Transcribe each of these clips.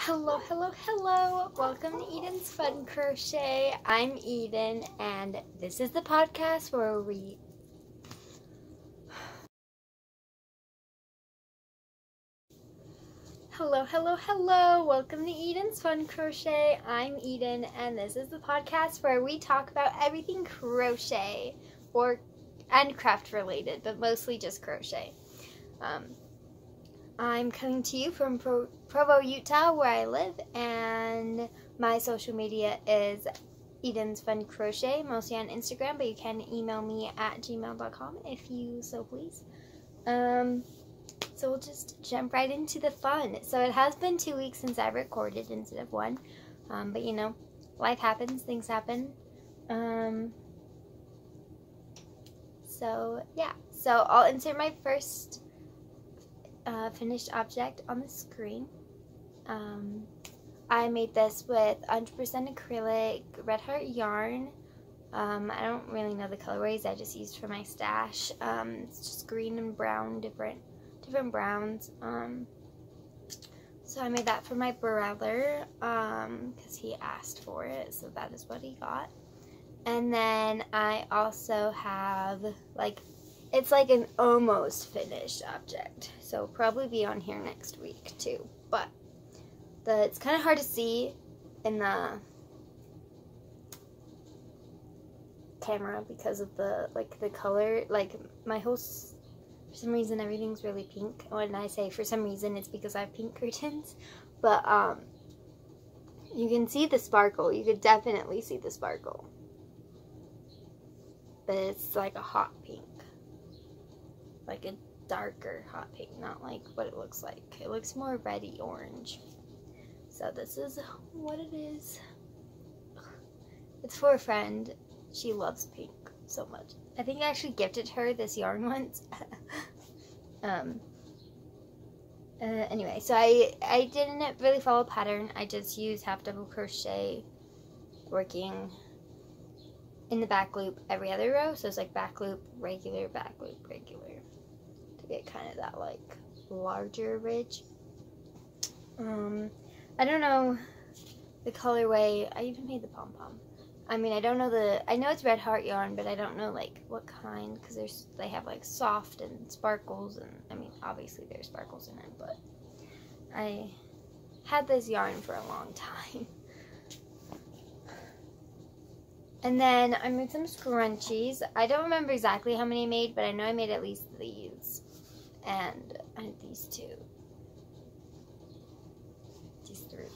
Hello, hello, hello. Welcome to Eden's Fun Crochet. I'm Eden, and this is the podcast where we... Hello, hello, hello. Welcome to Eden's Fun Crochet. I'm Eden, and this is the podcast where we talk about everything crochet and craft related, but mostly just crochet. I'm coming to you from Provo, Utah, where I live, and my social media is Eden's Fun Crochet, mostly on Instagram, but you can email me at gmail.com if you so please. So we'll just jump right into the fun. So it has been 2 weeks since I recorded instead of one, but you know, life happens, things happen. So yeah, so I'll insert my first finished object on the screen. I made this with 100% acrylic red heart yarn. I don't really know the colorways, I just used for my stash. It's just green and brown, different browns. So I made that for my brother because he asked for it, so that is what he got. And then I also have it's like an almost finished object, so it'll probably be on here next week too, but it's kind of hard to see in the camera because of the color, my whole, for some reason everything's really pink. When I say for some reason, it's because I have pink curtains, but you can see the sparkle, you could definitely see the sparkle, but it's like a hot pink. Like a darker hot pink, not like what it looks like. It looks more reddy orange. So this is what it is. It's for a friend. She loves pink so much. I think I actually gifted her this yarn once. Anyway, so I didn't really follow a pattern. I just used half double crochet, working in the back loop every other row. So it's like back loop, regular, back loop, regular, to get kind of that like larger ridge. I don't know the colorway. I even made the pom-pom. I mean, I know it's red heart yarn, but I don't know like what kind, because they have like soft and sparkles, and I mean obviously there's sparkles in it, but I had this yarn for a long time. And then I made some scrunchies. I don't remember exactly how many I made, but I know I made at least these. And I had these two. These three.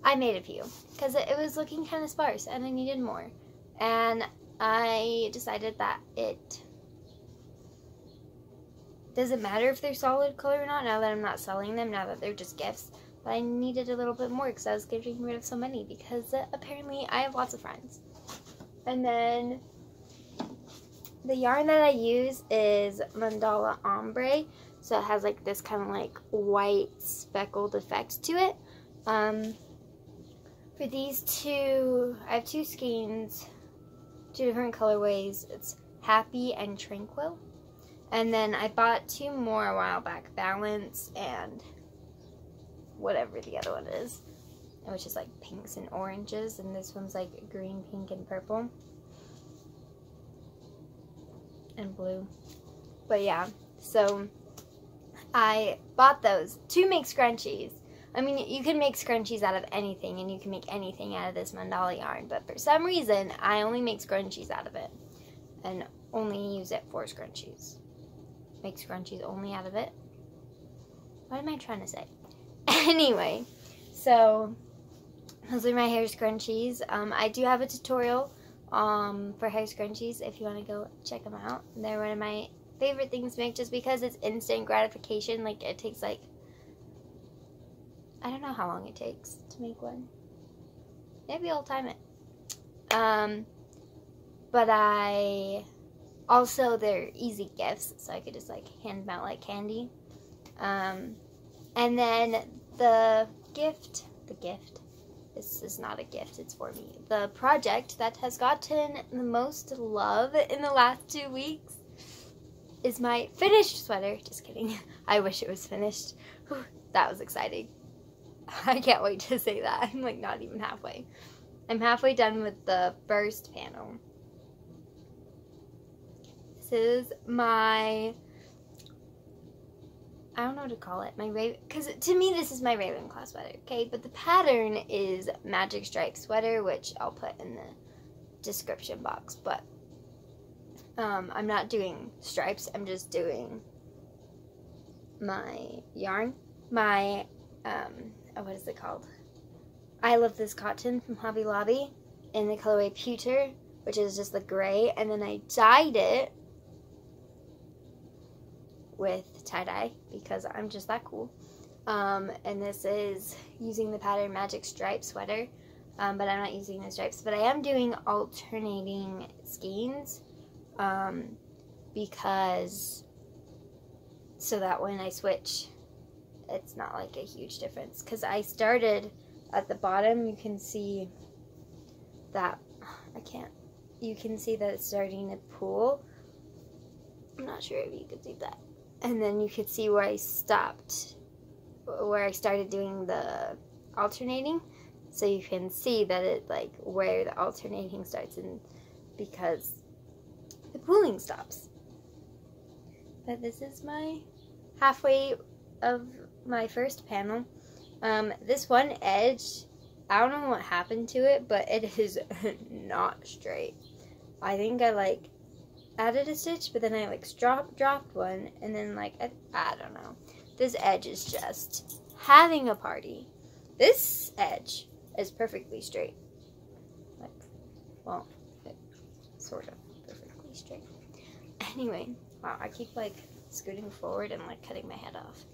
I made a few because it was looking kind of sparse and I needed more. And I decided that it doesn't matter if they're solid color or not, now that I'm not selling them, now that they're just gifts. But I needed a little bit more because I was getting rid of so many, because apparently I have lots of friends. And then the yarn that I use is Mandala Ombre, so it has like this kind of like white speckled effect to it. For these two, I have two skeins, two different colorways. It's Happy and Tranquil. And then I bought two more a while back, Balance and whatever the other one is, which is like pinks and oranges, and this one's like green, pink, and purple and blue. But yeah, so I bought those to make scrunchies. I mean, you can make scrunchies out of anything, and you can make anything out of this mandala yarn, but for some reason I only make scrunchies out of it and only use it for scrunchies. Make scrunchies only out of it. What am I trying to say? Anyway, so those are my hair scrunchies. I do have a tutorial for hair scrunchies if you want to go check them out. They're one of my favorite things to make just because it's instant gratification. Like, it takes like, I don't know how long it takes to make one. Maybe I'll time it. But they're easy gifts, so I could just like hand them out like candy. And then the gift, this is not a gift, it's for me. The project that has gotten the most love in the last 2 weeks is my finished sweater. Just kidding. I wish it was finished. Whew, that was exciting. I can't wait to say that. I'm like not even halfway. I'm halfway done with the first panel. This is my, I don't know what to call it, my Raven, because to me this is my Ravenclaw sweater, okay? But the pattern is Magic Stripe sweater, which I'll put in the description box. But I'm not doing stripes. I'm just doing my yarn. My, what is it called? I Love This Cotton from Hobby Lobby in the colorway Pewter, which is just the gray. And then I dyed it with tie-dye because I'm just that cool. And this is using the pattern Magic Stripe sweater, but I'm not using the stripes. But I am doing alternating skeins because so that when I switch, it's not like a huge difference. Because I started at the bottom, you can see that, you can see that it's starting to pool. I'm not sure if you could see that. And then you could see where I stopped, where I started doing the alternating. So you can see that it, like, where the alternating starts, and because the pooling stops. But this is my halfway of my first panel. This one edge, I don't know what happened to it, but it is not straight. I think I, like, added a stitch, but then I like dropped one, and then like I don't know. This edge is just having a party. This edge is perfectly straight. Like, well, sort of perfectly straight. Anyway, wow, I keep like scooting forward and like cutting my head off.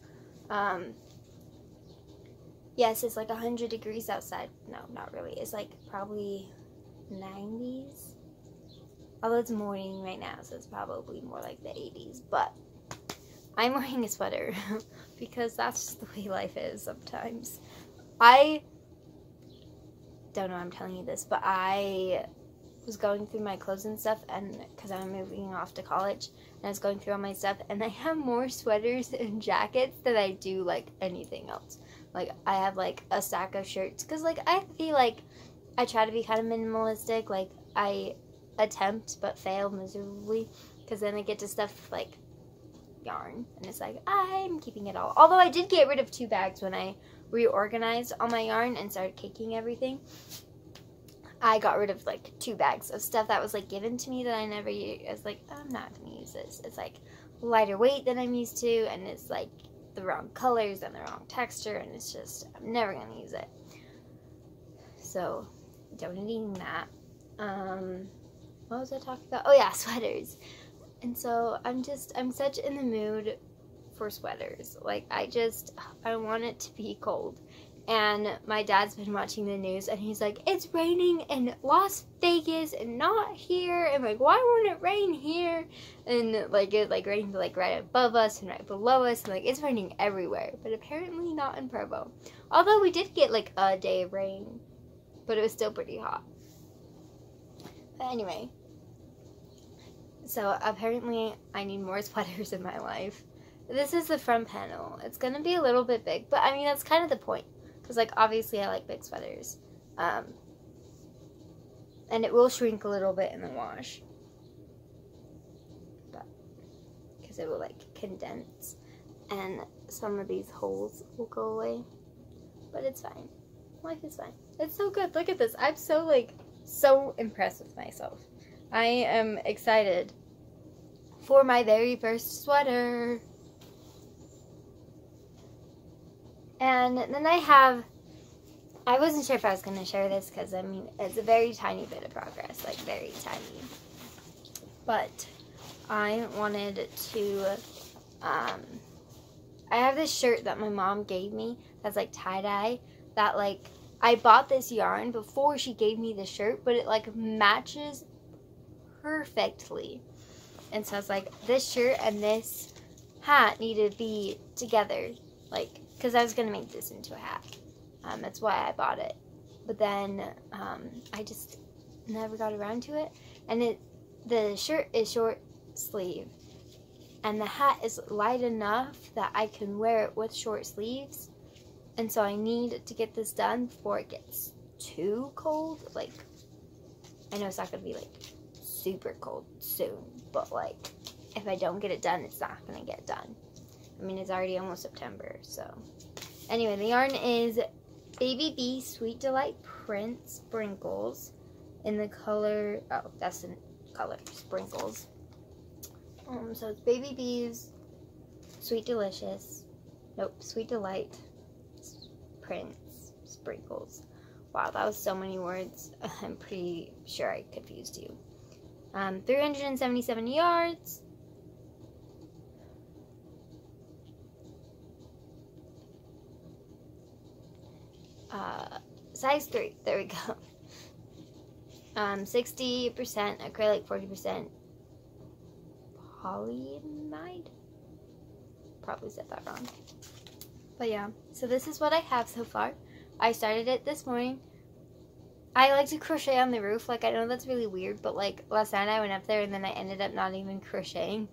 Yes, it's like 100 degrees outside. No, not really. It's like probably 90s. Although it's morning right now, so it's probably more like the 80s. But I'm wearing a sweater because that's just the way life is sometimes. I don't know I'm telling you this, but I was going through my clothes and stuff, and because I'm moving off to college, and I was going through all my stuff, and I have more sweaters and jackets than I do like anything else. Like, I have like a stack of shirts, because like I feel like I try to be kind of minimalistic. Like, I attempt but fail miserably, because then I get to stuff like yarn, and it's like I'm keeping it all. Although I did get rid of 2 bags when I reorganized all my yarn and started caking everything. I got rid of like 2 bags of stuff that was like given to me that I never used. I was like, I'm not gonna use this. It's like lighter weight than I'm used to, and it's like the wrong colors and the wrong texture, and it's just, I'm never gonna use it. So donating that. What was I talking about? Oh yeah, sweaters. And so I'm such in the mood for sweaters. Like, I want it to be cold. And my dad's been watching the news, and he's like, it's raining in Las Vegas and not here. And like, why won't it rain here? And like, it like rained like right above us and right below us, and like it's raining everywhere. But apparently not in Provo. Although we did get like a day of rain, but it was still pretty hot. But anyway, so apparently I need more sweaters in my life. This is the front panel. It's gonna be a little bit big, but I mean, that's kind of the point. Because, like, obviously I like big sweaters. And it will shrink a little bit in the wash. But, because it will, like, condense. And some of these holes will go away. But it's fine. Life is fine. It's so good. Look at this. I'm so, like, so impressed with myself. I am excited for my very first sweater. And then I wasn't sure if I was going to share this because, I mean, it's a very tiny bit of progress, like very tiny. But I wanted to, I have this shirt that my mom gave me that's like tie-dye that like, I bought this yarn before she gave me the shirt, but it like matches perfectly. And so I was like, this shirt and this hat need to be together, like, because I was going to make this into a hat. That's why I bought it. But then I just never got around to it. And the shirt is short sleeve. And the hat is light enough that I can wear it with short sleeves. And so I need to get this done before it gets too cold. Like, I know it's not going to be, like, super cold soon. But, like, if I don't get it done, it's not going to get done. I mean, it's already almost September, so. Anyway, the yarn is Baby Bee Sweet Delight Print Sprinkles in the color, oh, that's the color, Sprinkles. So it's Baby Bee's Sweet Delicious, Sweet Delight Prints Sprinkles. Wow, that was so many words. I'm pretty sure I confused you. 377 yards. Size 3, there we go. 60% acrylic, 40% polyamide. Probably said that wrong. But yeah, so this is what I have so far. I started it this morning. I like to crochet on the roof. Like, I know that's really weird, but like last night I went up there and then I ended up not even crocheting.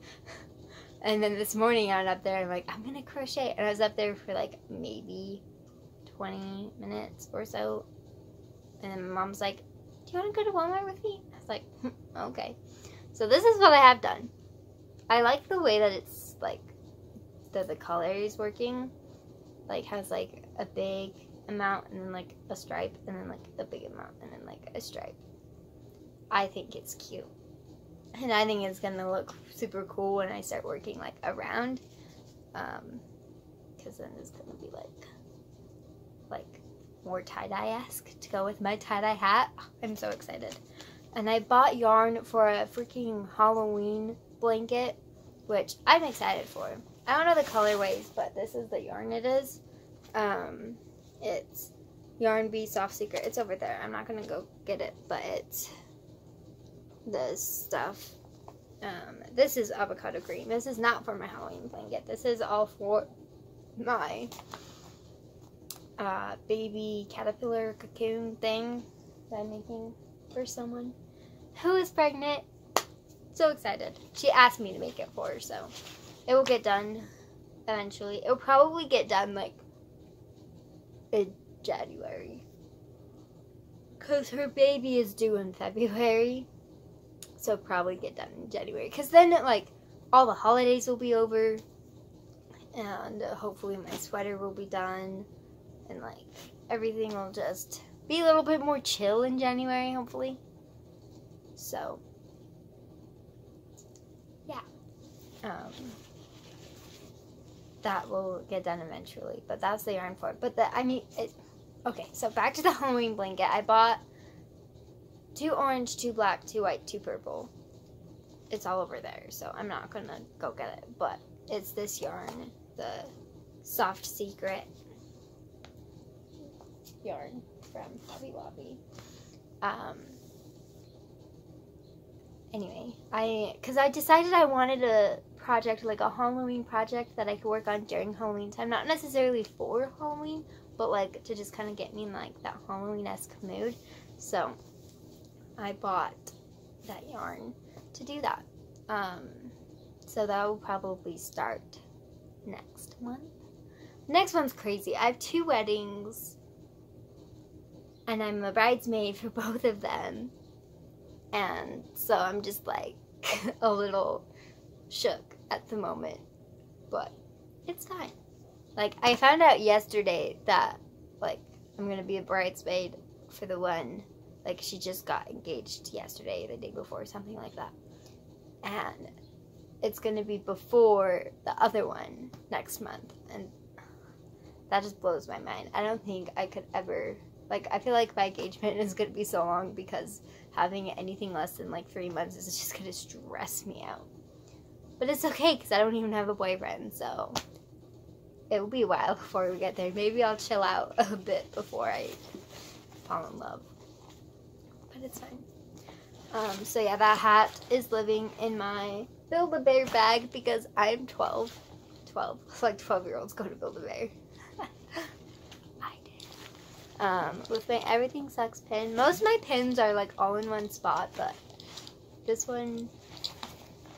And then this morning I went up there and I'm like, I'm gonna crochet. And I was up there for like maybe 20 minutes or so. And then my mom's like, do you want to go to Walmart with me? I was like, okay. So this is what I have done. I like the way that it's like, the color is working. Like, has like a big amount and then like a stripe and then like a big amount and then like a stripe. I think it's cute. And I think it's gonna look super cool when I start working like around. Because then it's gonna be like more tie-dye-esque to go with my tie-dye hat. I'm so excited. And I bought yarn for a freaking Halloween blanket, which I'm excited for. I don't know the colorways, but this is the yarn it is. It's Yarn Bee Soft Secret. It's over there. I'm not gonna go get it, but it's this stuff. This is avocado green. This is not for my Halloween blanket. This is all for my baby caterpillar cocoon thing that I'm making for someone who is pregnant. So excited. She asked me to make it for her, so it will get done eventually. It will probably get done like in January, because her baby is due in February, so probably get done in January, because then like all the holidays will be over and hopefully my sweater will be done. And, like, everything will just be a little bit more chill in January, hopefully. So, yeah. That will get done eventually. But that's the yarn for it. But, okay, so back to the Halloween blanket. I bought 2 orange, 2 black, 2 white, 2 purple. It's all over there, so I'm not going to go get it. But it's this yarn, the Soft Secret yarn from Hobby Lobby. Anyway, because I decided I wanted a project, like a Halloween project that I could work on during Halloween time. Not necessarily for Halloween, but like to just kind of get me in like that Halloween-esque mood. So I bought that yarn to do that. So that will probably start next month. Next one's crazy. I have 2 weddings. And I'm a bridesmaid for both of them. And so I'm just like a little shook at the moment. But it's fine. Like, I found out yesterday that, like, I'm going to be a bridesmaid for the one. Like, she just got engaged yesterday, the day before, something like that. And it's going to be before the other one next month. And that just blows my mind. I don't think I could ever... Like, I feel like my engagement is going to be so long because having anything less than, like, 3 months is just going to stress me out. But it's okay because I don't even have a boyfriend, so it will be a while before we get there. Maybe I'll chill out a bit before I fall in love. But it's fine. So, yeah, that hat is living in my Build-A-Bear bag because I'm 12. 12. It's like 12-year-olds go to Build-A-Bear. With my Everything Sucks pin. Most of my pins are like all in one spot, but this one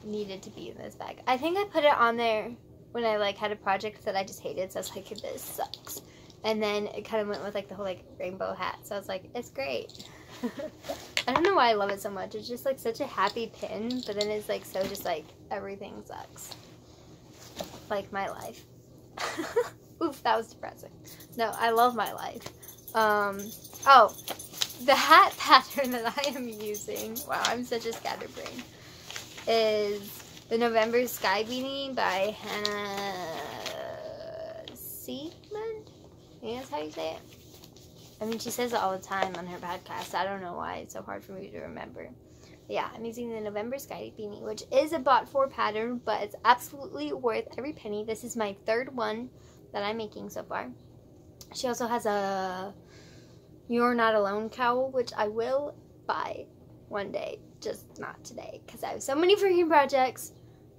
needed to be in this bag. I think I put it on there when I like had a project that I just hated, so I was like, this sucks. And then it kind of went with like the whole like rainbow hat. So I was like, it's great. I don't know why I love it so much. It's just like such a happy pin, but then it's like so just like everything sucks. Like my life. Oof, that was depressing. No, I love my life. Oh, the hat pattern that I am using, wow, I'm such a scatterbrain, is the November Sky Beanie by Hannah Seidman? I think that's how you say it. I mean, she says it all the time on her podcast. I don't know why it's so hard for me to remember. But yeah, I'm using the November Sky Beanie, which is a bot 4 pattern, but it's absolutely worth every penny. This is my 3rd one that I'm making so far. She also has a You're Not Alone cowl, which I will buy one day, just not today, because I have so many freaking projects,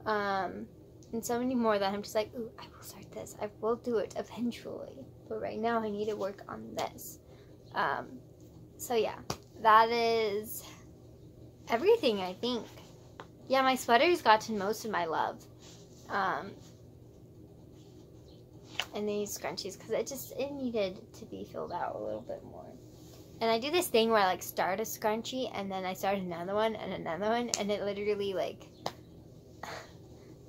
and so many more that I'm just like, ooh, I will start this. I will do it eventually, but right now I need to work on this. So yeah, that is everything, I think. Yeah, my sweater's gotten most of my love. And these scrunchies, because it needed to be filled out a little bit more. And I do this thing where I like start a scrunchie and then I start another one and another one, and it literally like,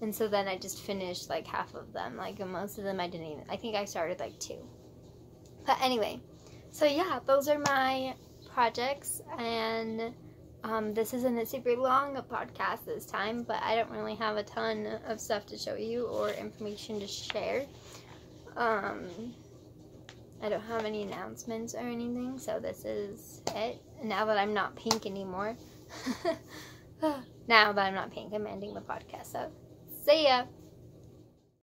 and so then I just finished like half of them. Like most of them I didn't even, I think I started like 2. But anyway, so yeah, those are my projects, and this isn't a super long podcast this time, but I don't really have a ton of stuff to show you or information to share. I don't have any announcements or anything, so this is it. Now that I'm not pink anymore. Now that I'm not pink, I'm ending the podcast, so see ya!